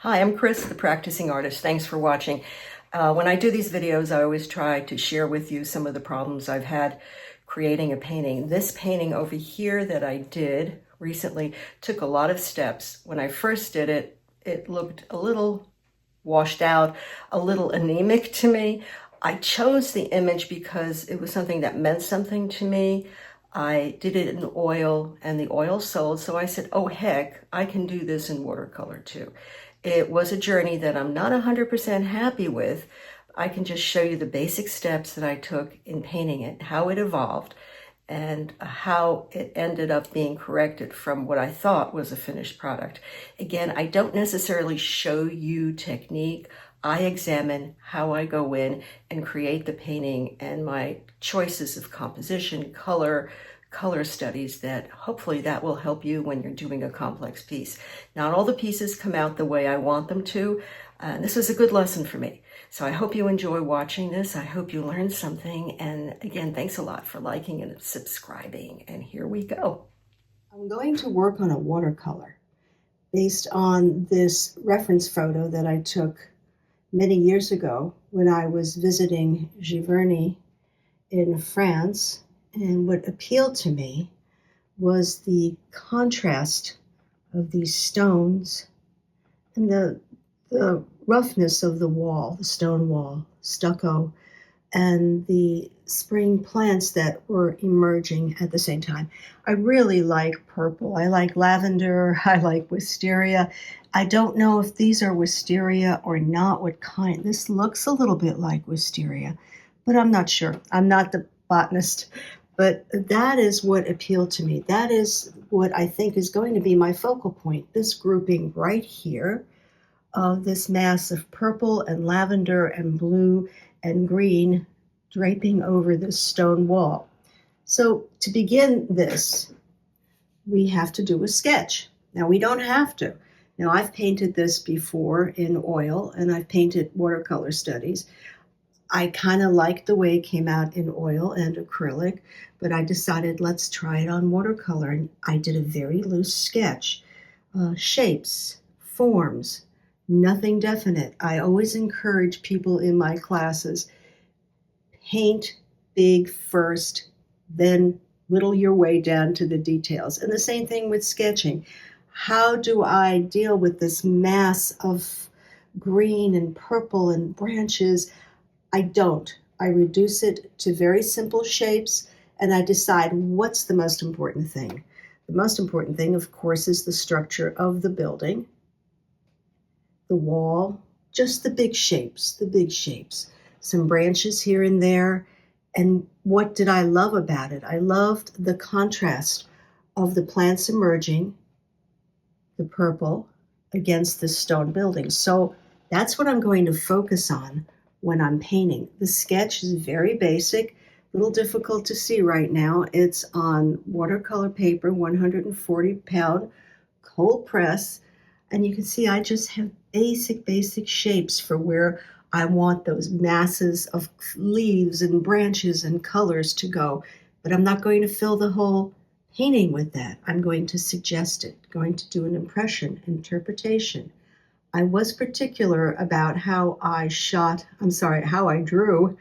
Hi, I'm Chris, the practicing artist. Thanks for watching. When I do these videos, I always try to share with you some of the problems I've had creating a painting. This painting over here that I did recently took a lot of steps. When I first did it, it looked a little washed out, a little anemic to me. I chose the image because it was something that meant something to me. I did it in oil and the oil sold, so I said, oh heck, I can do this in watercolor too. It was a journey that I'm not 100% happy with. I can just show you the basic steps that I took in painting it, how it evolved, and how it ended up being corrected from what I thought was a finished product. Again, I don't necessarily show you technique. I examine how I go in and create the painting and my choices of composition, color studies that hopefully that will help you when you're doing a complex piece. Not all the pieces come out the way I want them to. This was a good lesson for me. So I hope you enjoy watching this. I hope you learned something. And again, thanks a lot for liking and subscribing. And here we go. I'm going to work on a watercolor based on this reference photo that I took many years ago when I was visiting Giverny in France. And what appealed to me was the contrast of these stones and the roughness of the wall, the stone wall, stucco, and the spring plants that were emerging at the same time. I really like purple. I like lavender. I like wisteria. I don't know if these are wisteria or not, what kind. This looks a little bit like wisteria, but I'm not sure. I'm not the botanist. But that is what appealed to me. That is what I think is going to be my focal point, this grouping right here of this mass of purple and lavender and blue and green draping over this stone wall. So to begin this, we have to do a sketch. Now we don't have to. Now I've painted this before in oil and I've painted watercolor studies. I kind of liked the way it came out in oil and acrylic, but I decided let's try it on watercolor. And I did a very loose sketch, shapes, forms, nothing definite. I always encourage people in my classes, paint big first, then whittle your way down to the details. And the same thing with sketching. How do I deal with this mass of green and purple and branches? I don't. I reduce it to very simple shapes and I decide what's the most important thing. The most important thing, of course, is the structure of the building, the wall, just the big shapes, some branches here and there. And what did I love about it? I loved the contrast of the plants emerging, the purple, against the stone building. So that's what I'm going to focus on when I'm painting. The sketch is very basic, a little difficult to see right now. It's on watercolor paper, 140-pound cold press, and you can see I just have basic shapes for where I want those masses of leaves and branches and colors to go. But I'm not going to fill the whole painting with that. I'm going to suggest it, going to do an impression, interpretation. I was particular about how I drew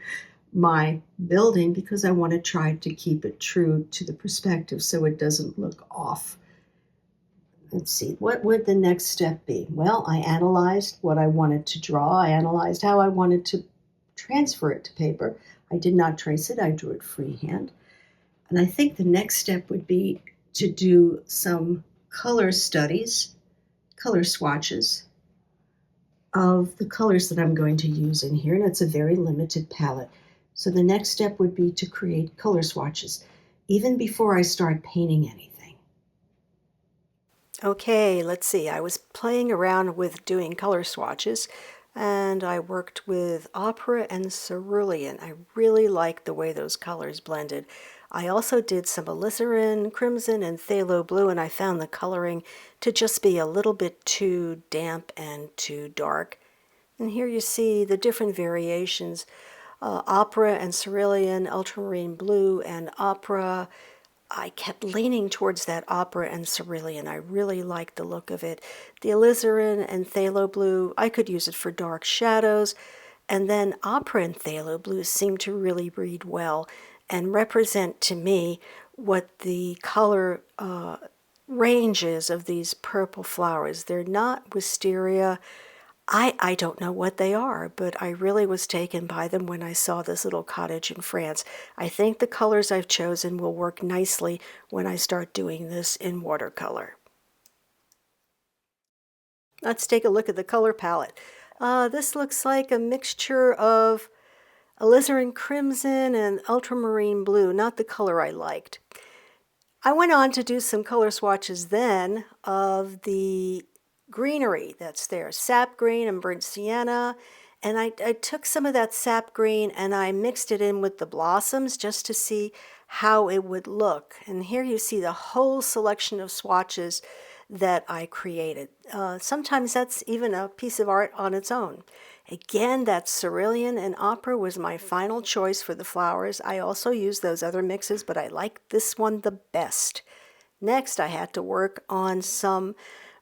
my building because I want to try to keep it true to the perspective so it doesn't look off. Let's see, what would the next step be? Well, I analyzed what I wanted to draw. I analyzed how I wanted to transfer it to paper. I did not trace it. I drew it freehand. And I think the next step would be to do some color studies, color swatches of the colors that I'm going to use in here. And it's a very limited palette. So the next step would be to create color swatches, even before I start painting anything. Okay, let's see. I was playing around with doing color swatches and I worked with Opera and Cerulean. I really liked the way those colors blended. I also did some alizarin, crimson, and phthalo blue, and I found the coloring to just be a little bit too damp and too dark. And here you see the different variations, Opera and Cerulean, ultramarine blue and Opera, I kept leaning towards that opera and cerulean. I really liked the look of it. The alizarin and phthalo blue, I could use it for dark shadows. And then opera and phthalo blue seem to really read well and represent to me what the color range is of these purple flowers. They're not wisteria. I don't know what they are, but I really was taken by them when I saw this little cottage in France. I think the colors I've chosen will work nicely when I start doing this in watercolor. Let's take a look at the color palette. This looks like a mixture of alizarin crimson and ultramarine blue, not the color I liked. I went on to do some color swatches then of the greenery that's there, sap green and burnt sienna. And I took some of that sap green and I mixed it in with the blossoms just to see how it would look. And here you see the whole selection of swatches that I created. Sometimes that's even a piece of art on its own. Again, that cerulean and opera was my final choice for the flowers. I also used those other mixes, but I liked this one the best. Next, I had to work on some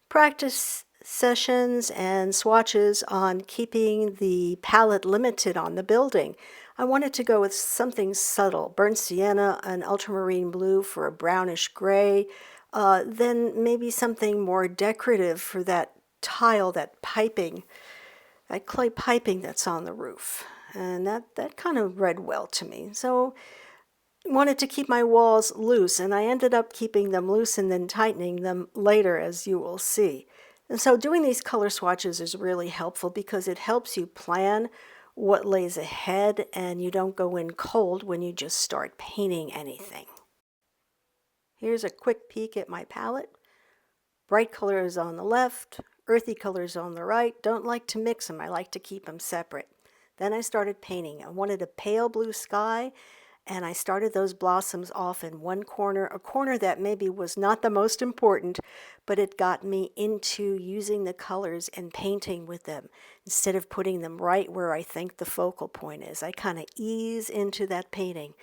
practice sessions and swatches on keeping the palette limited on the building. I wanted to go with something subtle, burnt sienna and ultramarine blue for a brownish gray, then maybe something more decorative for that tile, that piping, that clay piping that's on the roof. And that kind of read well to me. So wanted to keep my walls loose, and I ended up keeping them loose and then tightening them later, as you will see. And so doing these color swatches is really helpful because it helps you plan what lays ahead and you don't go in cold when you just start painting anything. Here's a quick peek at my palette. Bright colors on the left, earthy colors on the right. Don't like to mix them, I like to keep them separate. Then I started painting. I wanted a pale blue sky, and I started those blossoms off in one corner, a corner that maybe was not the most important, but it got me into using the colors and painting with them instead of putting them right where I think the focal point is. I kind of ease into that painting.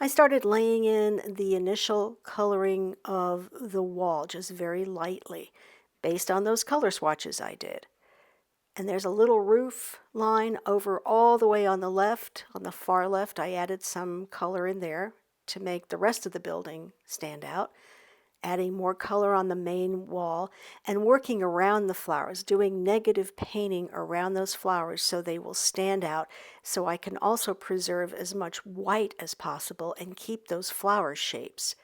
I started laying in the initial coloring of the wall just very lightly based on those color swatches I did. And there's a little roof line over all the way on the left. On the far left, I added some color in there to make the rest of the building stand out, adding more color on the main wall and working around the flowers, doing negative painting around those flowers so they will stand out, so I can also preserve as much white as possible and keep those flower shapes.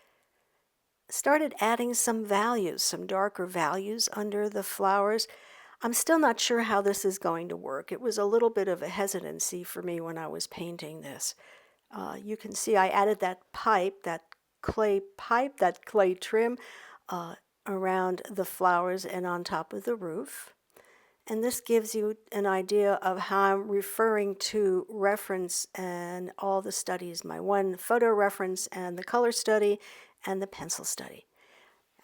Started adding some values, some darker values under the flowers. I'm still not sure how this is going to work. It was a little bit of a hesitancy for me when I was painting this. You can see I added that pipe, that clay trim around the flowers and on top of the roof. And this gives you an idea of how I'm referring to reference and all the studies, my one photo reference and the color study and the pencil study.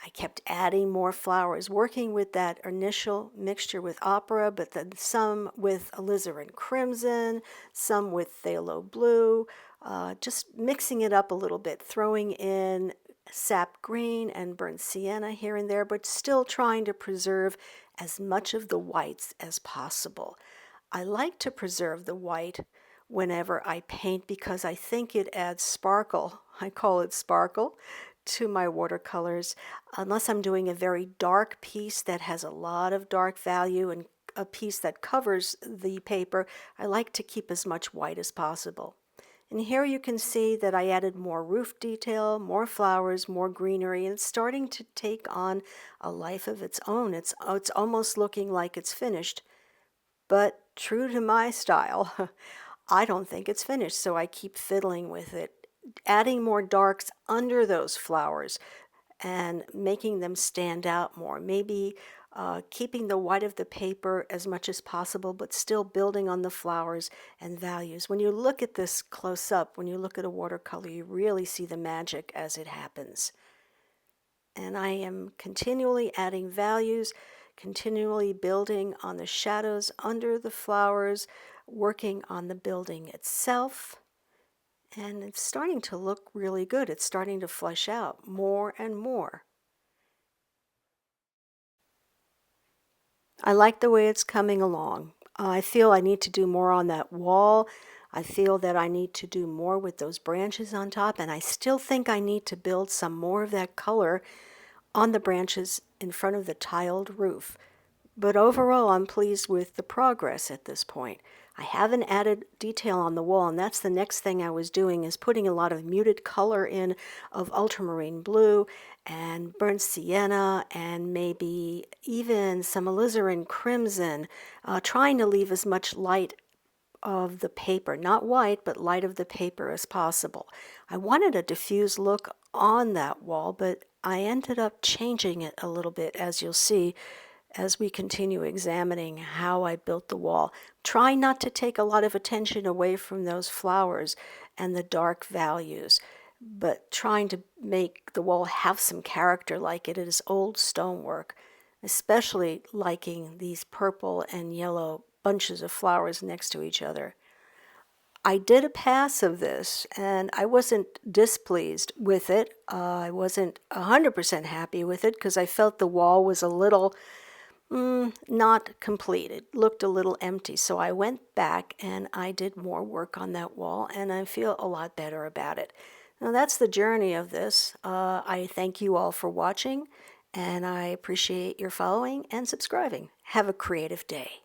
I kept adding more flowers, working with that initial mixture with opera, but then some with alizarin crimson, some with phthalo blue, just mixing it up a little bit, throwing in sap green and burnt sienna here and there, but still trying to preserve as much of the whites as possible. I like to preserve the white whenever I paint because I think it adds sparkle. I call it sparkle to my watercolors, unless I'm doing a very dark piece that has a lot of dark value and a piece that covers the paper. I like to keep as much white as possible. And here you can see that I added more roof detail, more flowers, more greenery, and it's starting to take on a life of its own. It's almost looking like it's finished, but true to my style, I don't think it's finished, so I keep fiddling with it, adding more darks under those flowers and making them stand out more. Maybe keeping the white of the paper as much as possible, but still building on the flowers and values. When you look at this close up, when you look at a watercolor, you really see the magic as it happens. And I am continually adding values, continually building on the shadows under the flowers, working on the building itself. and it's starting to look really good. It's starting to flesh out more and more. I like the way it's coming along. I feel I need to do more on that wall. I feel that I need to do more with those branches on top, and I still think I need to build some more of that color on the branches in front of the tiled roof. But overall, I'm pleased with the progress at this point. I haven't added detail on the wall, and that's the next thing I was doing, is putting a lot of muted color in of ultramarine blue and burnt sienna and maybe even some alizarin crimson, trying to leave as much light of the paper, not white, but light of the paper as possible. I wanted a diffuse look on that wall, but I ended up changing it a little bit, as you'll see as we continue examining how I built the wall. Try not to take a lot of attention away from those flowers and the dark values, but trying to make the wall have some character like it is old stonework, especially liking these purple and yellow bunches of flowers next to each other. I did a pass of this, and I wasn't displeased with it. I wasn't 100% happy with it because I felt the wall was a little not complete. It looked a little empty. So I went back and I did more work on that wall, and I feel a lot better about it. Now that's the journey of this. I thank you all for watching, and I appreciate your following and subscribing. Have a creative day.